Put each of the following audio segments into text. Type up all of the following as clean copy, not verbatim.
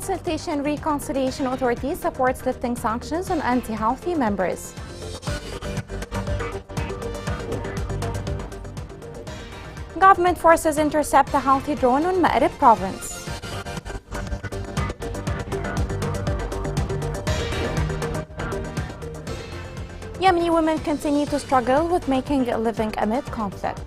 Consultation Reconciliation Authority supports lifting sanctions on anti-Houthi members. Government forces intercept a Houthi drone on Ma'rib province. Yemeni women continue to struggle with making a living amid conflict.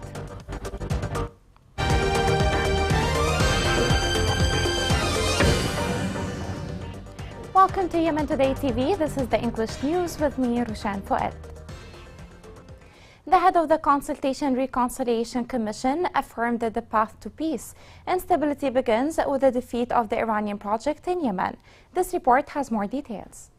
Welcome to Yemen Today TV. This is the English news with me, Rushan Fuad. The head of the Consultation Reconciliation Commission affirmed that the path to peace and stability begins with the defeat of the Iranian project in Yemen. This report has more details.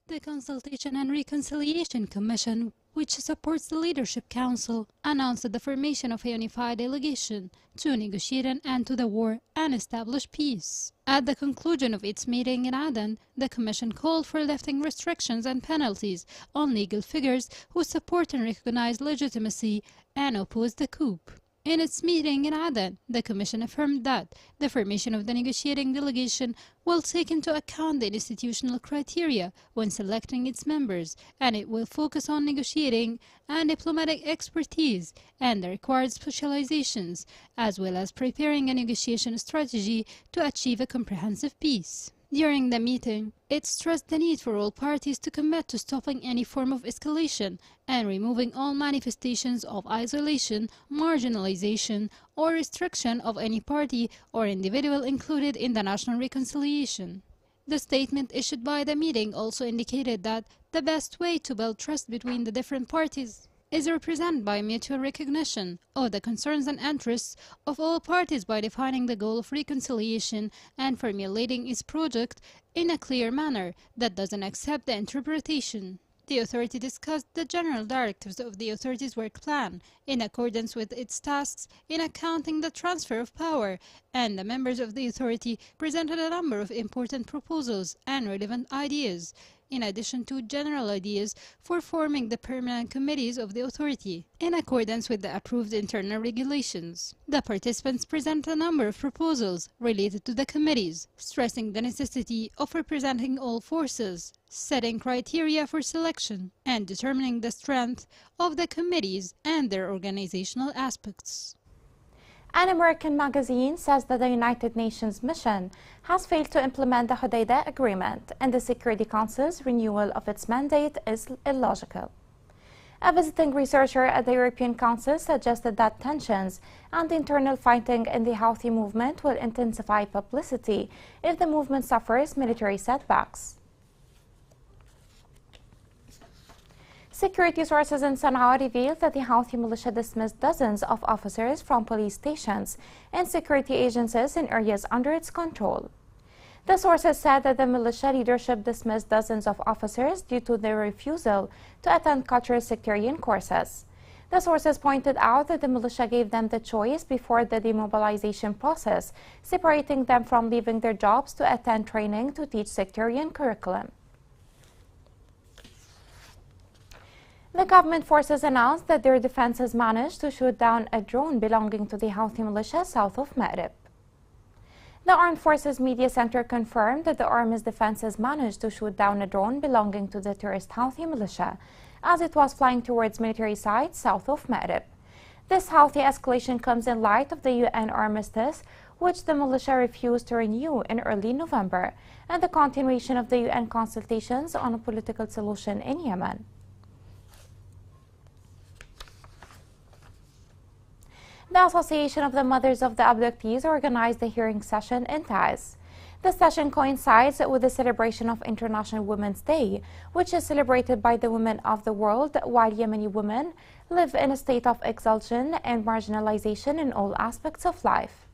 The Consultation and Reconciliation Commission, which supports the Leadership Council, announced the formation of a unified delegation to negotiate an end to the war and establish peace. At the conclusion of its meeting in Aden, the Commission called for lifting restrictions and penalties on legal figures who support and recognize legitimacy and oppose the coup. In its meeting in Aden, the Commission affirmed that the formation of the negotiating delegation will take into account the institutional criteria when selecting its members, and it will focus on negotiating and diplomatic expertise and the required specializations, as well as preparing a negotiation strategy to achieve a comprehensive peace. During the meeting, it stressed the need for all parties to commit to stopping any form of escalation and removing all manifestations of isolation, marginalization, or restriction of any party or individual included in the national reconciliation. The statement issued by the meeting also indicated that the best way to build trust between the different parties is represented by mutual recognition of the concerns and interests of all parties by defining the goal of reconciliation and formulating its project in a clear manner that doesn't accept the interpretation. The authority discussed the general directives of the authority's work plan in accordance with its tasks in accounting the transfer of power, and the members of the authority presented a number of important proposals and relevant ideas, in addition to general ideas for forming the permanent committees of the authority, in accordance with the approved internal regulations. The participants presented a number of proposals related to the committees, stressing the necessity of representing all forces, setting criteria for selection, and determining the strength of the committees and their organizational aspects. An American magazine says that the United Nations mission has failed to implement the Hodeidah Agreement, and the Security Council's renewal of its mandate is illogical. A visiting researcher at the European Council suggested that tensions and internal fighting in the Houthi movement will intensify publicity if the movement suffers military setbacks. Security sources in Sana'a revealed that the Houthi militia dismissed dozens of officers from police stations and security agencies in areas under its control. The sources said that the militia leadership dismissed dozens of officers due to their refusal to attend cultural sectarian courses. The sources pointed out that the militia gave them the choice before the demobilization process, separating them from leaving their jobs to attend training to teach sectarian curriculum. The government forces announced that their defenses managed to shoot down a drone belonging to the Houthi militia south of Ma'rib. The Armed Forces Media Center confirmed that the Army's defenses managed to shoot down a drone belonging to the terrorist Houthi militia as it was flying towards military sites south of Ma'rib. This Houthi escalation comes in light of the UN armistice, which the militia refused to renew in early November, and the continuation of the UN consultations on a political solution in Yemen. The Association of the Mothers of the Abductees organized a hearing session in Taiz. The session coincides with the celebration of International Women's Day, which is celebrated by the women of the world, while Yemeni women live in a state of expulsion and marginalization in all aspects of life.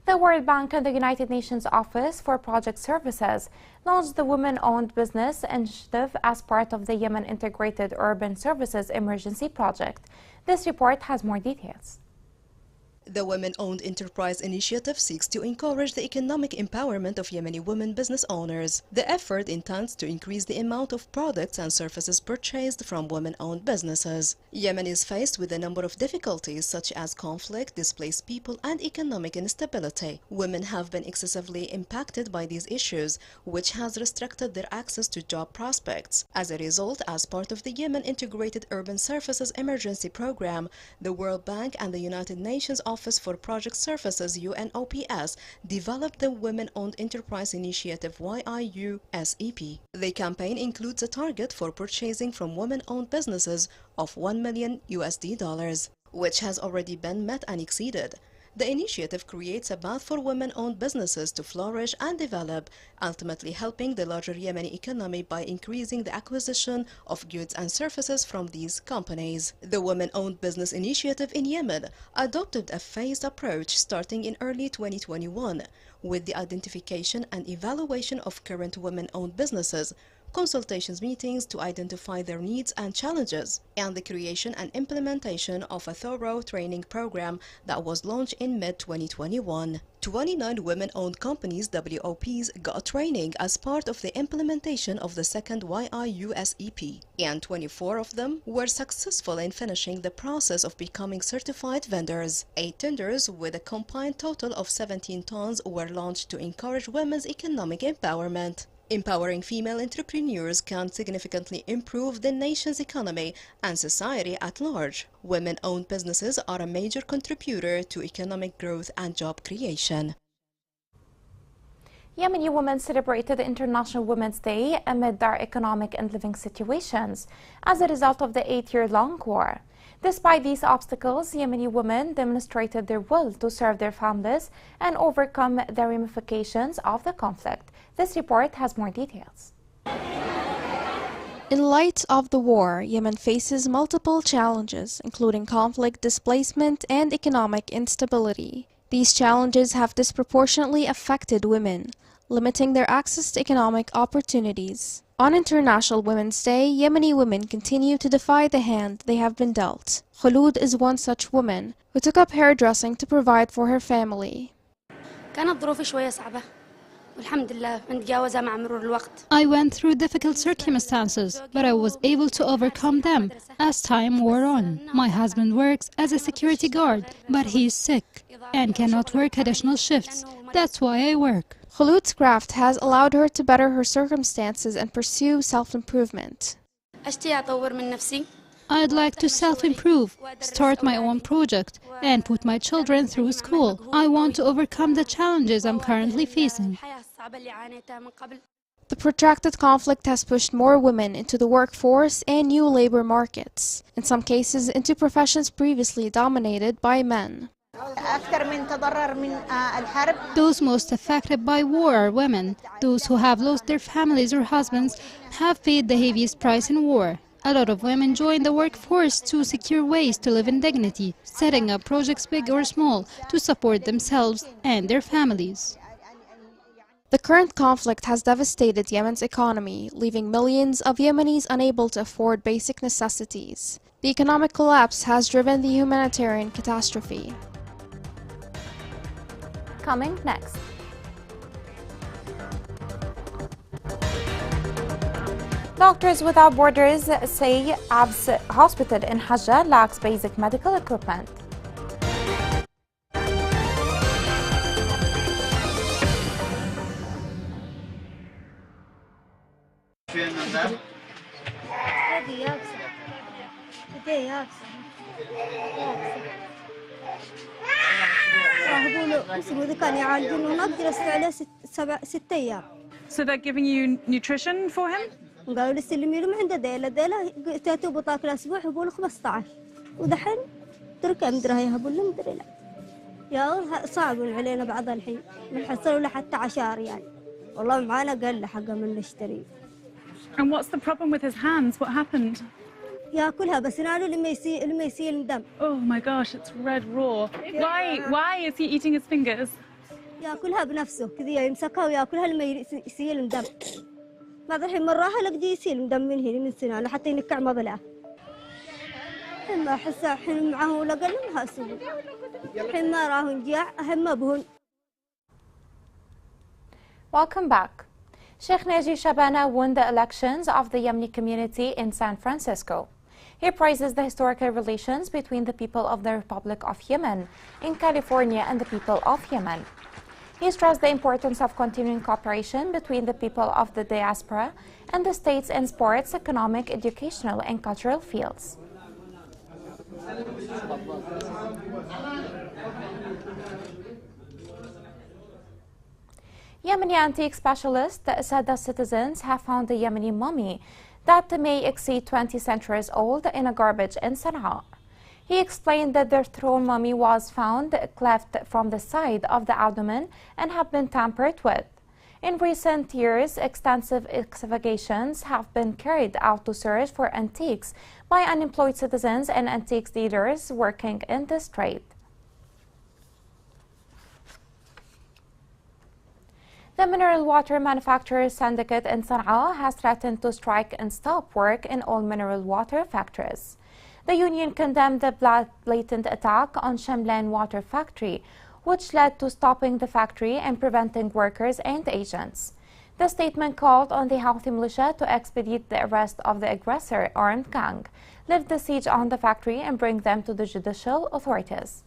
The World Bank and the United Nations Office for Project Services launched the Women-Owned Business Initiative as part of the Yemen Integrated Urban Services Emergency Project. This report has more details. The Women-Owned Enterprise Initiative seeks to encourage the economic empowerment of Yemeni women business owners. The effort intends to increase the amount of products and services purchased from women-owned businesses. Yemen is faced with a number of difficulties such as conflict, displaced people, and economic instability. Women have been excessively impacted by these issues, which has restricted their access to job prospects. As a result, as part of the Yemen Integrated Urban Services Emergency Program, the World Bank and the United Nations Office for Project Services UNOPS developed the Women-Owned Enterprise Initiative YIU-SEP. The campaign includes a target for purchasing from women-owned businesses of $1 million, which has already been met and exceeded. The initiative creates a path for women-owned businesses to flourish and develop, ultimately helping the larger Yemeni economy by increasing the acquisition of goods and services from these companies. The Women-Owned Business Initiative in Yemen adopted a phased approach starting in early 2021, with the identification and evaluation of current women-owned businesses, consultations meetings to identify their needs and challenges, and the creation and implementation of a thorough training program that was launched in mid-2021. 29 women-owned companies, WOPs, got training as part of the implementation of the second YIU-SEP, and 24 of them were successful in finishing the process of becoming certified vendors. 8 tenders with a combined total of 17 tons were launched to encourage women's economic empowerment. Empowering female entrepreneurs can significantly improve the nation's economy and society at large. Women-owned businesses are a major contributor to economic growth and job creation. Yemeni women celebrated International Women's Day amid their economic and living situations as a result of the 8-year-long war. Despite these obstacles, Yemeni women demonstrated their will to serve their families and overcome the ramifications of the conflict. This report has more details. In light of the war, Yemen faces multiple challenges, including conflict, displacement, and economic instability. These challenges have disproportionately affected women, limiting their access to economic opportunities. On International Women's Day, Yemeni women continue to defy the hand they have been dealt. Khulud is one such woman who took up hairdressing to provide for her family. I went through difficult circumstances, but I was able to overcome them as time wore on. My husband works as a security guard, but he is sick and cannot work additional shifts. That's why I work. Khulud's craft has allowed her to better her circumstances and pursue self-improvement. I'd like to self-improve, start my own project, and put my children through school. I want to overcome the challenges I'm currently facing. The protracted conflict has pushed more women into the workforce and new labor markets, in some cases into professions previously dominated by men. Those most affected by war are women. Those who have lost their families or husbands have paid the heaviest price in war. A lot of women join the workforce to secure ways to live in dignity, setting up projects big or small to support themselves and their families. The current conflict has devastated Yemen's economy, leaving millions of Yemenis unable to afford basic necessities. The economic collapse has driven the humanitarian catastrophe. Coming next. Doctors Without Borders say Abs Hospital in Hajjah lacks basic medical equipment. So they're giving you nutrition for him? قالوا لي استلمي له من عنده ديله تاتو بطاقه الاسبوع يبون 15 ودحين تركه مدري هي هبول له مدري لا يا صعب علينا بعض الحين بنحصلوا له حتى 10 ريال والله معانا قال له حقه من نشتري. And what's the problem with his hands? What happened? ياكلها بس نالو لما يسيل دم. Oh my gosh, it's red raw. Why is he eating his fingers? ياكلها بنفسه كذا يمسكها وياكلها لما يسيل دم. بعض الحين مراها لقدي يسيل دم من هنا من سنانه حتى ينكع مضله. الحين ما أحس الحين معهم ولا قال لهم هاسبوا الحين ما راهن جاع هم ما بهن. Welcome back. Sheikh Naji Shabana won the elections of the Yemeni community in San Francisco. He praises the historical relations between the people of the Republic of Yemen in California and the people of Yemen. He stressed the importance of continuing cooperation between the people of the diaspora and the states in sports, economic, educational, and cultural fields. Yemeni antique specialist said that citizens have found a Yemeni mummy that may exceed 20 centuries old in a garbage in Sana'a. He explained that their thrown mummy was found cleft from the side of the abdomen and have been tampered with. In recent years, extensive excavations have been carried out to search for antiques by unemployed citizens and antiques dealers working in this trade. The Mineral Water Manufacturers Syndicate in Sana'a has threatened to strike and stop work in all mineral water factories. The union condemned the blatant attack on Shamlan Water Factory, which led to stopping the factory and preventing workers and agents. The statement called on the Houthi militia to expedite the arrest of the aggressor armed gang, lift the siege on the factory, and bring them to the judicial authorities.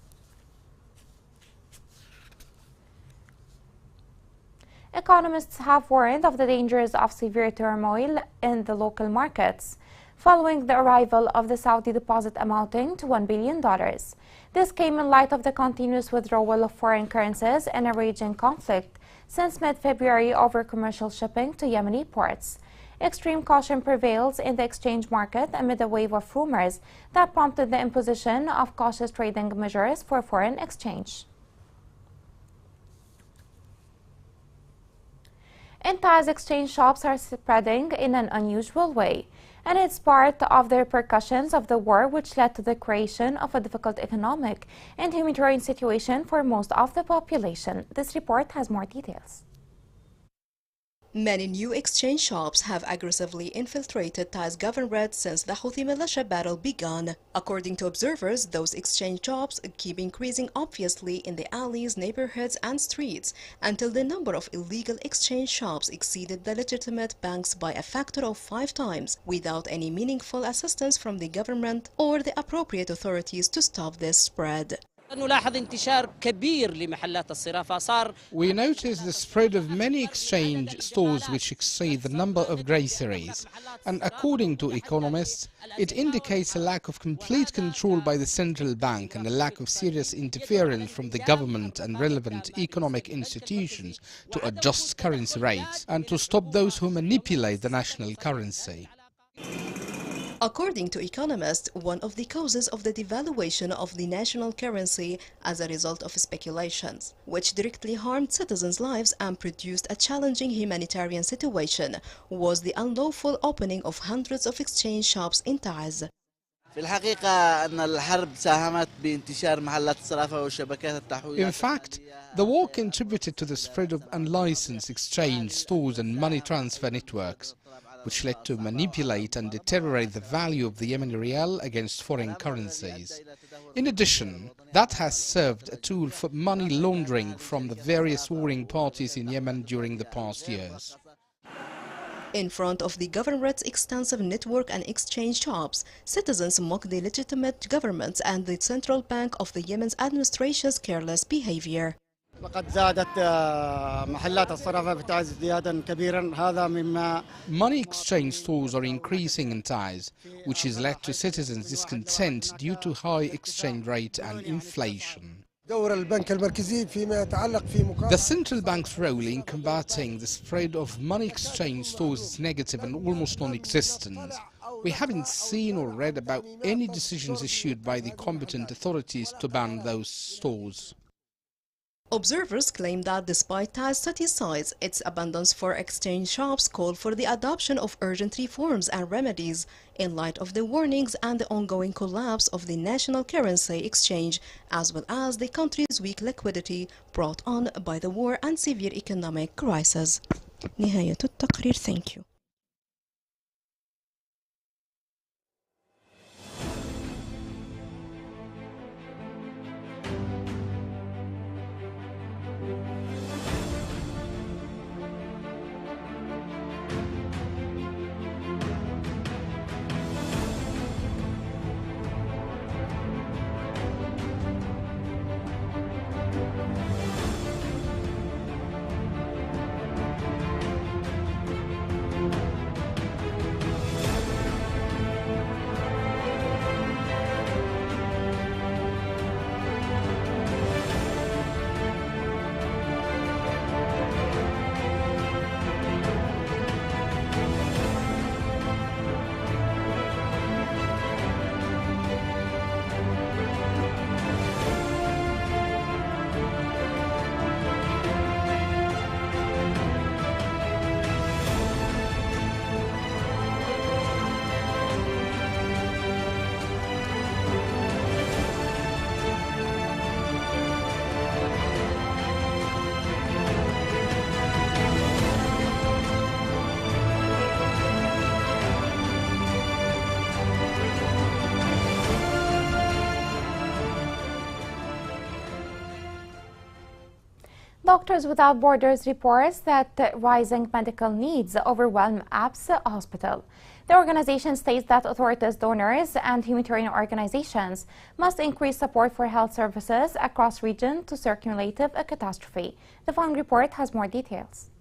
Economists have warned of the dangers of severe turmoil in the local markets following the arrival of the Saudi deposit amounting to $1 billion. This came in light of the continuous withdrawal of foreign currencies and a raging conflict since mid-February over commercial shipping to Yemeni ports. Extreme caution prevails in the exchange market amid a wave of rumors that prompted the imposition of cautious trading measures for foreign exchange. In Taiz, exchange shops are spreading in an unusual way, and it's part of the repercussions of the war which led to the creation of a difficult economic and humanitarian situation for most of the population. This report has more details. Many new exchange shops have aggressively infiltrated Taiz governorate since the Houthi militia battle began. According to observers, those exchange shops keep increasing obviously in the alleys, neighborhoods and streets until the number of illegal exchange shops exceeded the legitimate banks by a factor of 5 times without any meaningful assistance from the government or the appropriate authorities to stop this spread. We notice the spread of many exchange stores which exceed the number of groceries, and according to economists, it indicates a lack of complete control by the central bank and a lack of serious interference from the government and relevant economic institutions to adjust currency rates and to stop those who manipulate the national currency. According to economists, one of the causes of the devaluation of the national currency as a result of speculations, which directly harmed citizens' lives and produced a challenging humanitarian situation, was the unlawful opening of hundreds of exchange shops in Taiz. In fact, the war contributed to the spread of unlicensed exchange stores and money transfer networks, which led to manipulate and deteriorate the value of the Yemeni rial against foreign currencies. In addition, that has served a tool for money laundering from the various warring parties in Yemen during the past years. In front of the governorate's extensive network and exchange shops, citizens mock the legitimate government and the central bank of the Yemen's administration's careless behavior. Money exchange stores are increasing in Taiz, which has led to citizens' discontent due to high exchange rate and inflation. The central bank's role in combating the spread of money exchange stores is negative and almost non-existent. We haven't seen or read about any decisions issued by the competent authorities to ban those stores. Observers claim that despite Taiz's city size, its abundance for exchange shops call for the adoption of urgent reforms and remedies in light of the warnings and the ongoing collapse of the national currency exchange, as well as the country's weak liquidity brought on by the war and severe economic crisis. نهاية التقرير. Thank you. Doctors Without Borders reports that rising medical needs overwhelm APS Hospital. The organization states that authorities, donors, and humanitarian organizations must increase support for health services across region to circumvent a catastrophe. The following report has more details.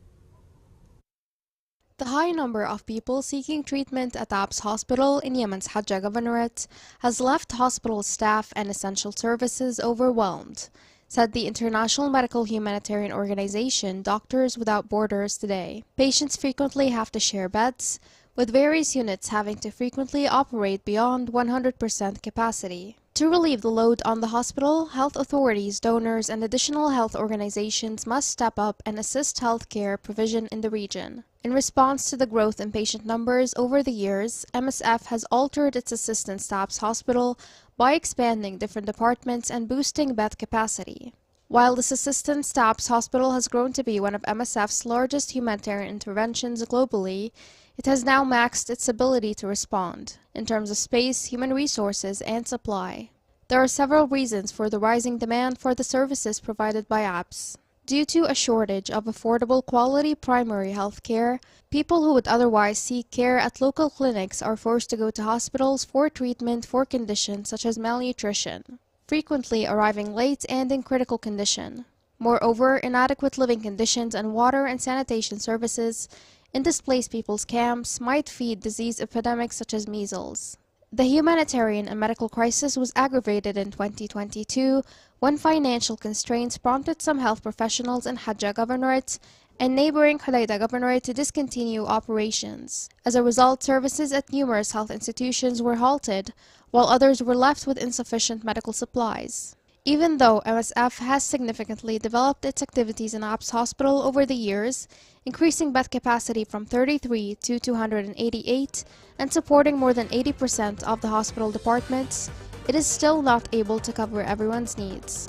The high number of people seeking treatment at APS Hospital in Yemen's Hajj Governorate has left hospital staff and essential services overwhelmed, said the international medical humanitarian organization Doctors Without Borders today. Patients frequently have to share beds, with various units having to frequently operate beyond 100% capacity. To relieve the load on the hospital, health authorities, donors, and additional health organizations must step up and assist healthcare provision in the region. In response to the growth in patient numbers over the years, MSF has altered its assistance to APS Hospital by expanding different departments and boosting bed capacity. While this assistance to APS Hospital has grown to be one of MSF's largest humanitarian interventions globally, it has now maxed its ability to respond in terms of space, human resources, and supply. There are several reasons for the rising demand for the services provided by APS. Due to a shortage of affordable quality primary health care, people who would otherwise seek care at local clinics are forced to go to hospitals for treatment for conditions such as malnutrition, frequently arriving late and in critical condition. Moreover, inadequate living conditions and water and sanitation services in displaced people's camps might feed disease epidemics such as measles. The humanitarian and medical crisis was aggravated in 2022 when financial constraints prompted some health professionals in Hajj Governorate and neighboring Hodeidah Governorate to discontinue operations. As a result, services at numerous health institutions were halted, while others were left with insufficient medical supplies. Even though MSF has significantly developed its activities in APS Hospital over the years, increasing bed capacity from 33 to 288 and supporting more than 80% of the hospital departments, it is still not able to cover everyone's needs.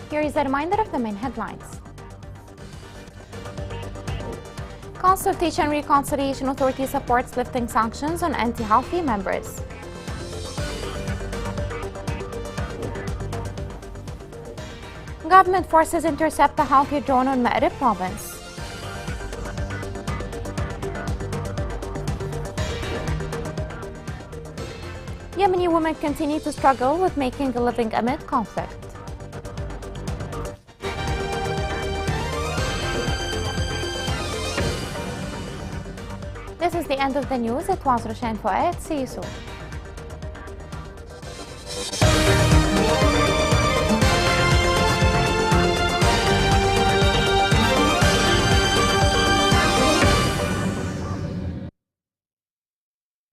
Here is a reminder of the main headlines. Consultation and Reconciliation Authority supports lifting sanctions on anti-Houthi members. Government forces intercept the Houthi drone on Ma'rib province. Yemeni women continue to struggle with making a living amid conflict. This is the end of the news. It was Roshan Fouad. See you soon.